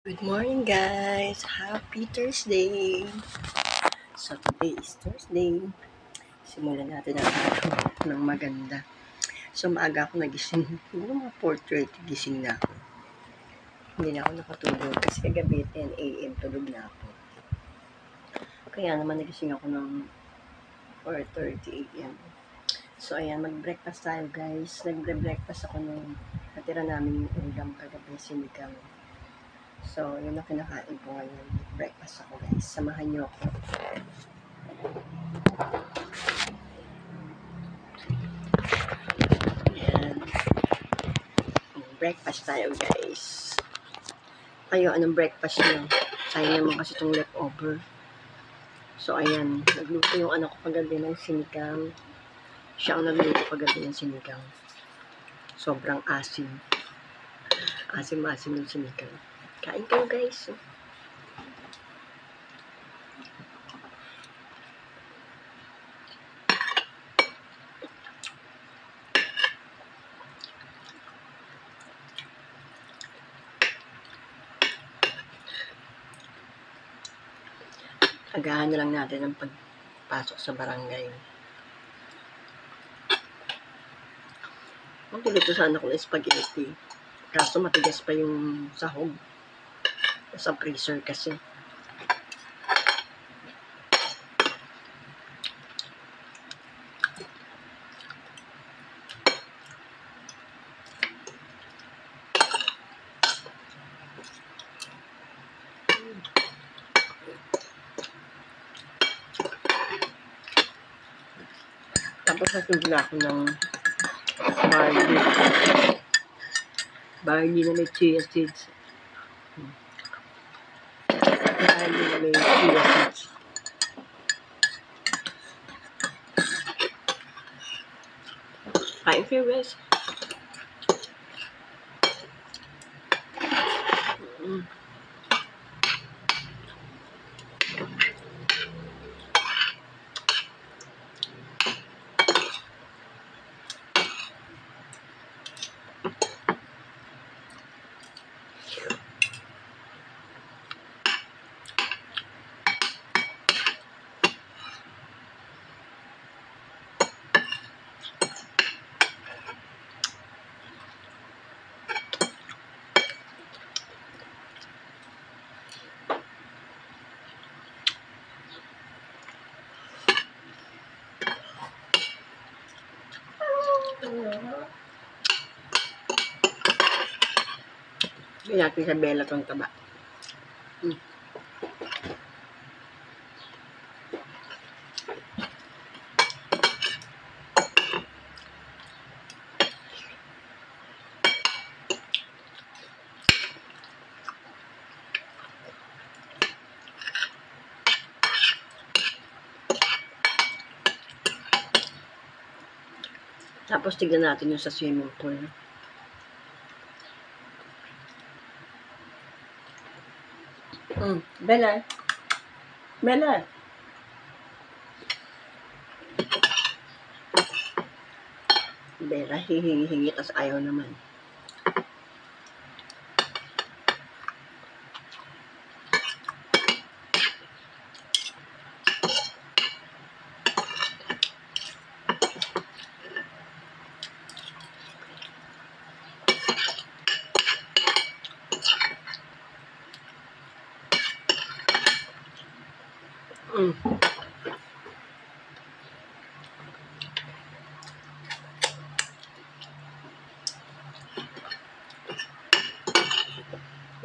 Good morning guys! Happy Thursday! So today is Thursday. Simulan natin ang araw ng maganda. So maaga ako nagising. Siguro mga 4:30 gising na ako. Hindi na ako nakatulog kasi kagabi 10 a.m. tulog na ako. Kaya naman nagising ako ng 4:30 a.m. So ayan, mag-breakfast tayo guys. Nagbre-breakfast ako nung natira namin yung ulam kagabi, sinigang. So, yun ang kinakain ko ngayon. Breakfast ako guys. Samahan niyo ako. Ayan. Breakfast tayo guys. Kayo, anong breakfast niyo? Sayang naman kasi itong leftover. So, ayan. Nagluto yung anak ko kagabi ng sinigang. Siya ang nagluto kagabi ng sinigang. Sobrang asim. Asim-asim yung sinigang. Kain kayo guys. Agahan na lang natin ang pagpasok sa barangay. Magpilito sana ko ng spaghetti. Kaso matigas pa yung sahog. Sa freezer kasi. Tapos nagtugla ako ng barley. Barley na may chia seeds. Barley na may chia seeds. Kain kayo guys. Hindi natin sa Bella itong taba. Tapos tignan natin yung sa swimming pool. Bella. Bella. Bella, hihingi-hingi, tas ayaw naman.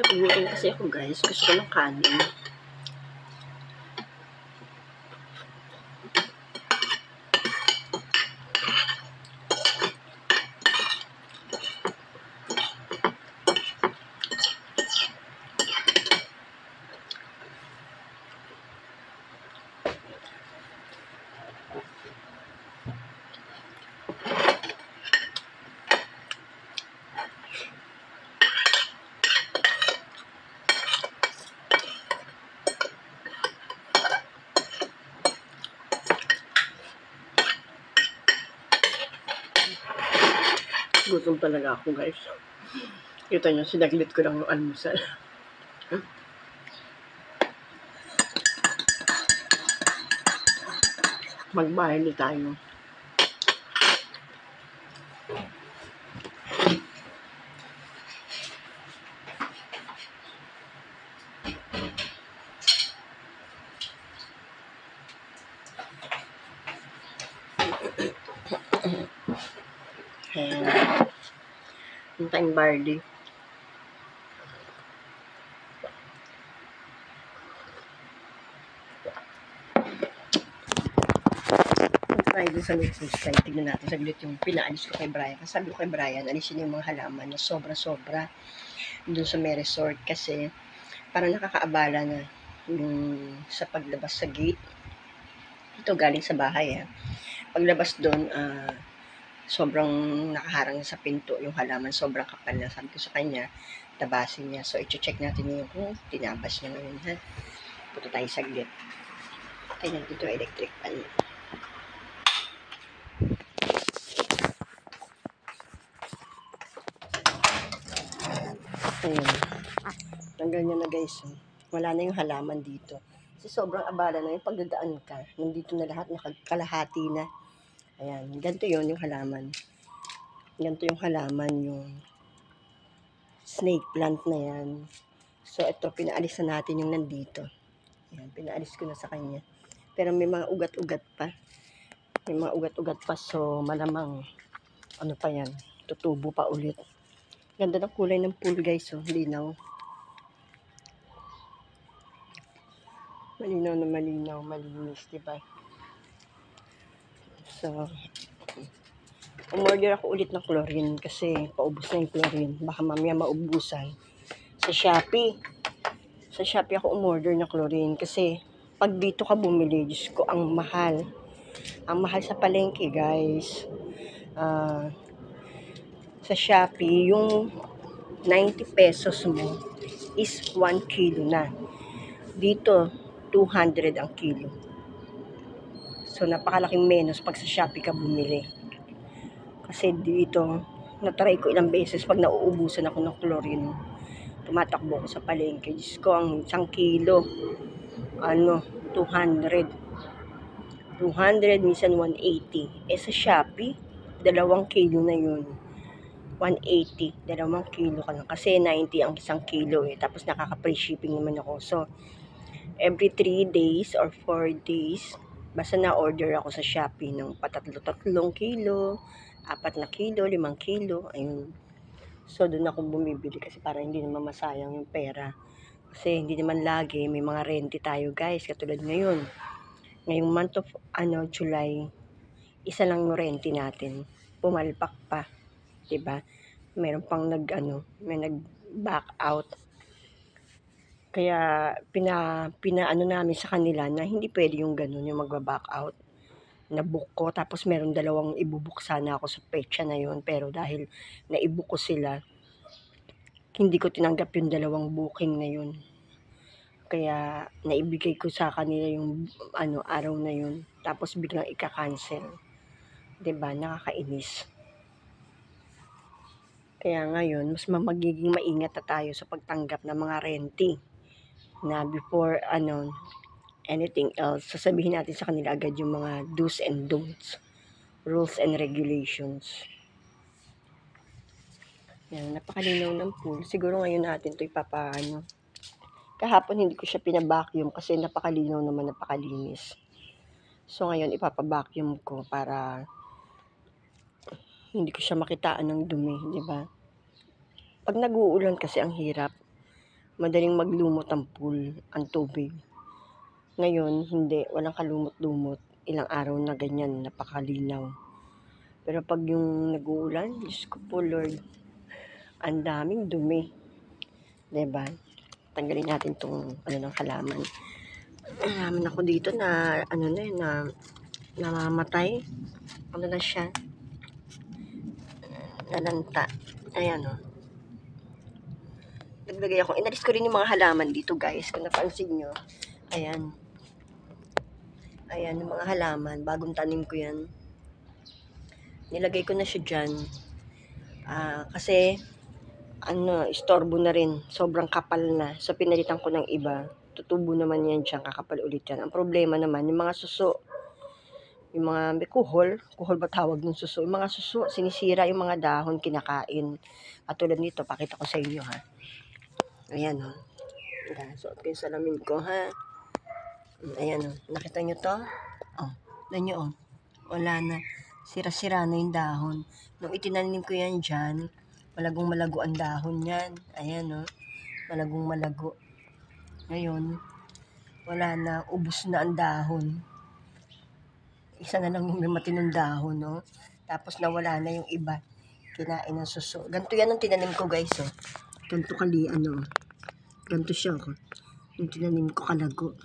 Nagugutom kasi ako guys. Gusto ko ng kanin. Gutom talaga ako guys. Kita nyo, sinaglit ko lang yung almusal. Mag-barley tayo. Ayan. Yung tayong barley. Tayo dun sa next slide. Tignan natin saglit yung pinaalis ko kay Brian. Kasi sabi ko kay Brian, alisin yung mga halaman na sobra-sobra dun sa may resort. Kasi parang nakakaabala na yung sa paglabas sa gate. Ito galing sa bahay. Paglabas dun, sobrang nakaharang sa pinto yung halaman. Sobrang kapal na. Sabi ko sa kanya, tabasin niya. So, i-check natin yung kung tinabas niya ngayon. Ha? Punta tayo saglit. Ayan, dito electric pan. Ayan. Tanggal niya na guys. Wala na yung halaman dito. Kasi sobrang abala na yung pagdadaan ka. Nandito na lahat, nakakalahati na. Ayan. Ganito yun yung halaman. Ganito yung halaman, yung snake plant na yan. So, ito, pinaalis na natin yung nandito. Ayan, pinaalis ko na sa kanya. Pero may mga ugat-ugat pa. May mga ugat-ugat pa. So, malamang, ano pa yan, tutubo pa ulit. Ganda ng kulay ng pool guys. So, linaw. Malinaw na malinaw, malinis, diba? So, umorder ako ulit ng chlorine kasi paubos na yung chlorine. Baka mamaya maubusan. Sa Shopee. Sa Shopee ako umorder ng chlorine kasi pag dito ka bumili, Diyos ko, ang mahal. Ang mahal sa palengke, guys. Sa Shopee, yung 90 pesos mo is 1 kilo na. Dito, 200 ang kilo. So, napakalaking menos pag sa Shopee ka bumili. Kasi dito, natry ko ilang beses pag nauubusan ako ng chlorine. Tumatakbo ko sa palengke. Diyos ko, ang 1 kilo, 200. 200, minsan 180. Sa Shopee, 2 kilo na yun. 180, 2 kilo ka lang. Kasi 90 ang 1 kilo Tapos nakaka-free shipping naman ako. So, every 3 days or 4 days, basta na-order ako sa Shopee ng patatlo-tatlong kilo, 4 na kilo, 5 kilo, ayun. So, doon ako bumibili kasi para hindi naman masayang yung pera. Kasi hindi naman lagi, may mga rente tayo guys, katulad ngayon. Ngayong month of July, isa lang yung rente natin. Pumalpak pa, 'di ba? Meron pang may nag-back out. Kaya pinaano namin sa kanila na hindi pwede yung ganun, yung magba-back out. Na-book ko, tapos meron 2 ibu-book sana ako sa petsa na yun, pero dahil na-i-book ko sila, hindi ko tinanggap yung 2 booking na yun. Kaya naibigay ko sa kanila yung araw na yun, tapos biglang ika-cancel. 'Di ba? Nakakainis. Kaya ngayon, mas magiging maingat na tayo sa pagtanggap ng mga rente na before anything else, sasabihin natin sa kanila agad yung mga do's and don'ts, rules and regulations. Yan, napakalinaw ng pool. Siguro ngayon natin ito kahapon hindi ko siya pina-vacuum kasi napakalinaw naman, napakalinis. So ngayon ipapa-vacuum ko para hindi ko siya makitaan ng dumi, di ba? Pag nag-uulan kasi ang hirap. Madaling maglumot ang pool, ang tubig. Ngayon, hindi. Walang kalumot-lumot. Ilang araw na ganyan, napakalinaw. Pero pag yung nag-uulan, Diyos ko po Lord, ang daming dumi. Diba? Tanggalin natin itong ng halaman. Halaman ako dito na, na namamatay. Ano na siya? Nalanta. Ayan naglagay ako. Inalis ko rin yung mga halaman dito guys. Kung napansin nyo. Ayan. Ayan yung mga halaman. Bagong tanim ko yan. Nilagay ko na siya dyan. Kasi istorbo na rin. Sobrang kapal na. So, pinalitan ko ng iba. Tutubo naman yan dyan. Kakapal ulit yan. Ang problema naman, yung mga suso, yung mga may kuhol ba tawag ng suso? Yung mga suso, sinisira yung mga dahon, kinakain. At tulad nito, pakita ko sa inyo ha. Ayan o. Suot ko yung salamin ko ha. Ayan o. Nakita nyo to? Oh, nanyo o. Wala na. Sira-sira na yung dahon. Nung itinanim ko yan dyan, malagong malago ang dahon yan. Ayan o. Malagong malago. Ngayon, wala na. Ubus na ang dahon. Isa na lang yung may matinong dahon, no? Tapos nawala na yung iba. Kinain ng suso. Ganito yan ang tinanim ko, guys, oh. Ganito ganito siya, oh. Yung tinanim ko kalago.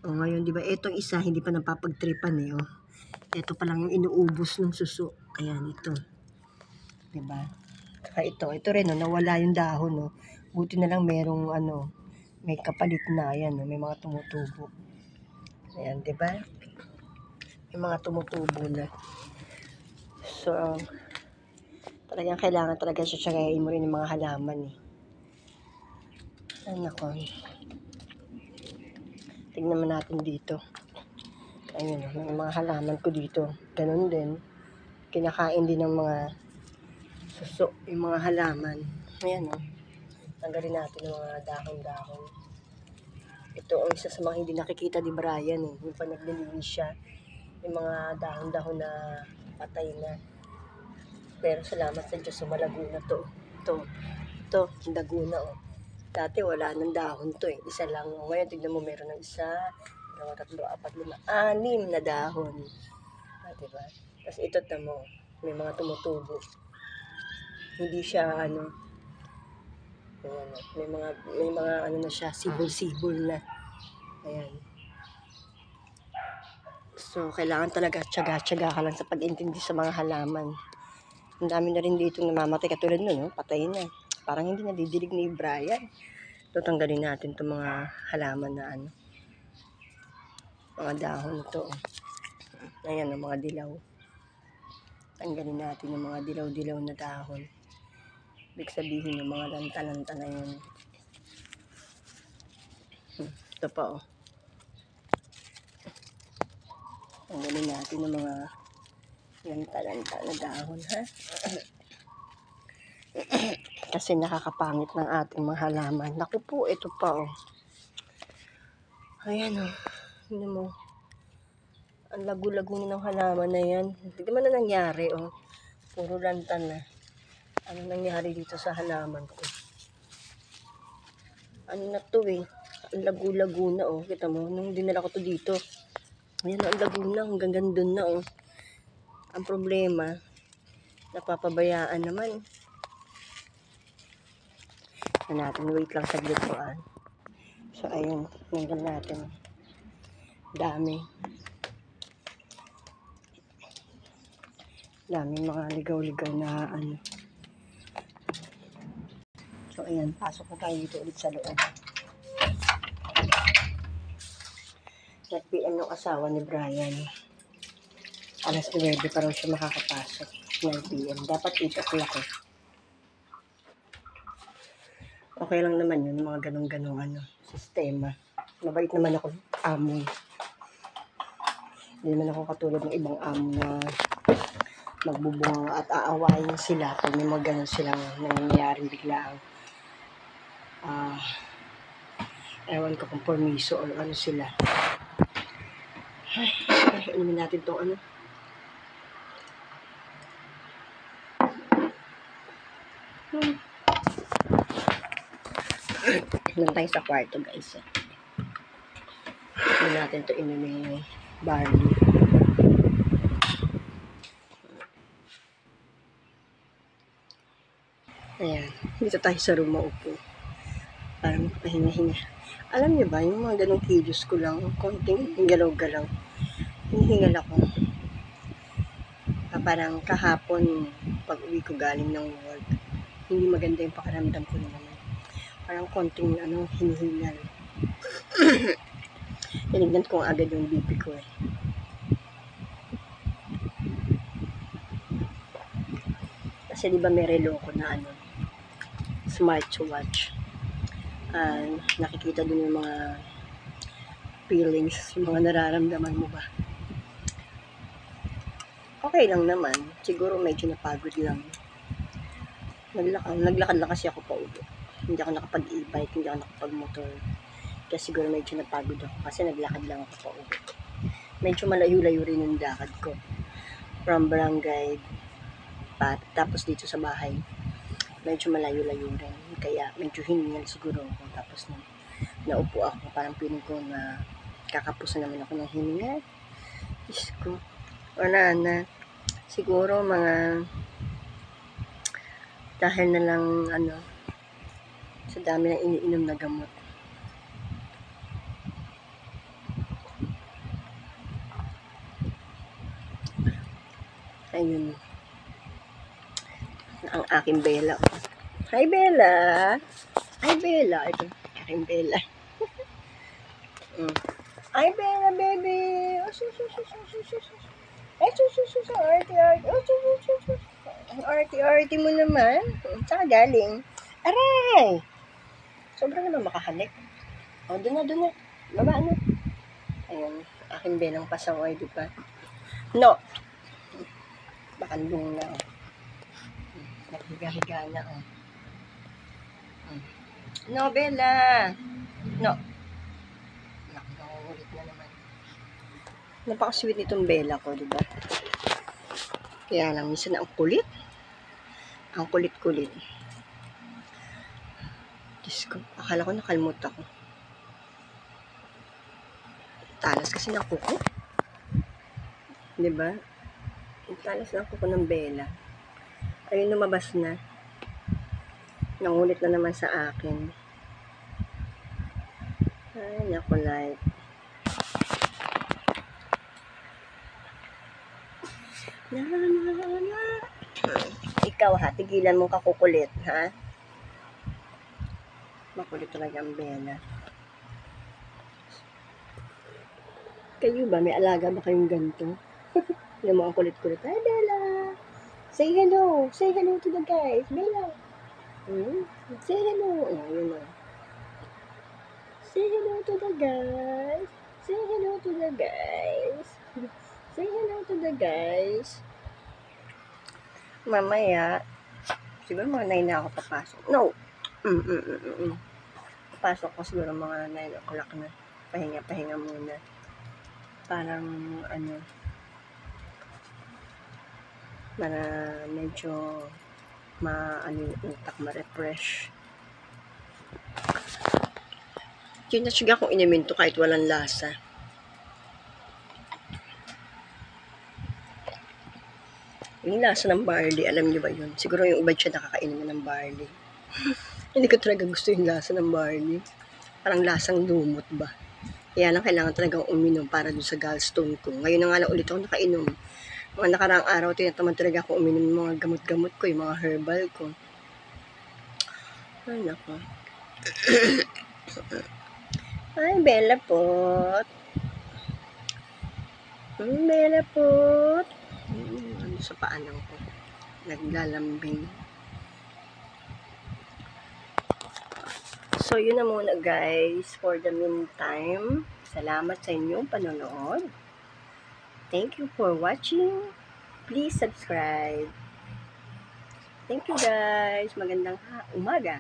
O, ngayon, di ba, etong isa, hindi pa napapagtripan, eh, oh. Ito pa lang yung inuubos ng suso. Ayan, ito. Di ba? Saka ito rin, oh, nawala yung dahon, oh. Buti na lang merong, may kapalit na, ayan, oh, may mga tumutubo. Ayan, di ba? Yung mga tumutubo na. So, talagang kailangan talaga tsagain mo rin yung mga halaman eh. Ay, nako. Tignan mo natin dito. Ayun, yung mga halaman ko dito. Ganun din. Kinakain din ng mga suso, yung mga halaman. Ayan o. Tanggalin natin yung mga dahon-dahon. Ito ang isa sa mga hindi nakikita ni Brian eh. Yung pa naglilinis siya. Yung mga dahon-dahon na patay na. Pero salamat sa Diyos, malago na to. Ito, lago na oh. Dati wala nang dahon to eh. Isa lang. Ngayon, tignan mo, meron ng 1, 2, 3, 4, 5, 6 na dahon. Diba? Tapos ito tamo, may mga tumutubo. Hindi siya may mga na siya, sibol-sibol na. Ayan. So, kailangan talaga tiyaga-tiyaga ka lang sa pag-intindi sa mga halaman. Ang dami na rin dito namamatay katulad nun, no? Patay na. Parang hindi nadidilig ni Brian. So, tanggalin natin itong mga halaman na mga dahon ito. Ayan, mga dilaw. Tanggalin natin yung mga dilaw-dilaw na dahon. Ibig sabihin yung mga lanta-lanta na yun. Ito pa oh. Tanggalin natin yung mga lanta-lanta na dahon ha. Kasi nakakapangit ng ating mga halaman. Naku po, ito pa oh. Ayan oh. Ano mo? Ang lagu-lago ng halaman na yan. Hindi naman na nangyari oh. Puro lantan na. Ano nangyari dito sa halaman ko? Ano na to eh? Ang lagu-lago na oh. Kita mo, nung dinala ko to dito. Ayan, ang lago na. Hanggang gandun na oh. Ang problema, napapabayaan naman. Natin, wait lang saglit po ah. So, ayun. Nanggal natin. Dami. Dami mga ligaw-ligaw na So, ayan. Pasok na tayo dito ulit sa loob. Nag-PM yung asawa ni Brian. Alas 9 pa raw siya makakapasok. 9 PM. Dapat 8 o'clock eh. Okay lang naman yun, mga ganong-ganong sistema. Mabait naman ako amo. Hindi naman ako katulad ng ibang amo na magbubunga at aawayin sila pag may mga ganon silang nangyayaring biglaan. Ewan ko kung permiso or ano sila. Ay, inumin natin itong Ilan tayo sa kwarto guys. Hindi natin ito inumin barley. Ayan. Dito tayo sa room maupo. Parang pahinga-hinga. Alam niyo ba, yung mga ganong kilos ko lang, konting galaw-galaw. Hinihingal ako. Parang kahapon, pag uwi ko galing ng work, hindi maganda yung pakiramdam ko naman. Parang konting hinihingal. Tinignan ko agad yung BP ko eh. Kasi di ba may relo ko na smartwatch. Nakikita din yung mga feelings, yung mga nararamdaman mo ba. Okay lang naman. Siguro medyo napagod lang. Naglakad na kasi ako pa uwi. Hindi ako nakapag-e-bike, hindi ako nakapag-motor. Kaya siguro medyo napagod ako kasi naglakad lang ako pa uwi. Medyo malayo-layo rin yung lakad ko. From barangay, tapos dito sa bahay. Medyo malayo-layo rin. Kaya medyo hiningal siguro ako. Tapos naupo ako. Parang feeling ko na kakapusan naman ako ng hininga. Diyos ko. Wala na. Siguro mga dahil na lang sa dami ng iniinom na gamot. Ayun. Ang aking Bella. Hi Bella! Hi Bella! Ito, aking Bella. Hi Bella baby! Oh, ang arte-arte mo naman. Saan galing? Aray! Sobrang naman makahalik. O, doon na. Baba na. Ayun, aking Belang pasaway, di ba? No! Bakandong na, o. Naghiga-higa na, o. No, Bella! No. Nakulit na naman. Napaka-sweet nitong Bella ko, di ba? Kaya lang, minsan ang kulit. Ang kulit-kulit. Diyos ko, akala ko nakalmot ako. Talas kasi ng kuko. Di ba? Talas ng kuko ng Bella. Ayun, lumabas na. Nangulit na naman sa akin. Ay, naku, like. Ikaw ha, tigilan mo kakukulit, ha? Makulit talaga ang Bella. Kayo ba, may alaga ba kayong ganito? Yung mga kulit-kulit. Hi, Bella! Say hello! Say hello to the guys! Bella! Say hello! Oh, yun na. Say hello to the guys! Say hello to the guys! Say hello to the guys! Mamaya, siguro mga 9 na ako papasok. No! Pasok ko siguro mga 9 o'clock na. Pahinga muna. Parang, para medyo yung utak, ma-refresh. Kinatsuga akong inumin to kahit walang lasa. Yung lasa ng barley, alam niyo ba yun? Siguro yung iba siya nakakainom ng barley. Hindi ko talaga gusto yung lasa ng barley. Parang lasang lumot ba? Kaya lang kailangan talagang uminom para dun sa gallstone ko. Ngayon na nga lang ulit ako nakainom. Mga nakaraang araw, tinatamad talaga ako uminom ng mga gamot-gamot ko, yung mga herbal ko. Ay, nako. Ay, Bella Pot. Bella Pot. Ano sa paanan ko? Naglalambing. So, yun na muna guys. For the meantime, salamat sa inyong panonood. Thank you for watching. Please subscribe. Thank you guys. Magandang umaga.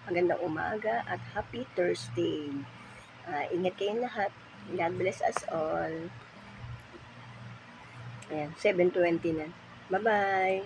Magandang umaga at happy Thursday. Ingat kayong lahat. God bless us all. Ayan, 7:20 na. Bye-bye.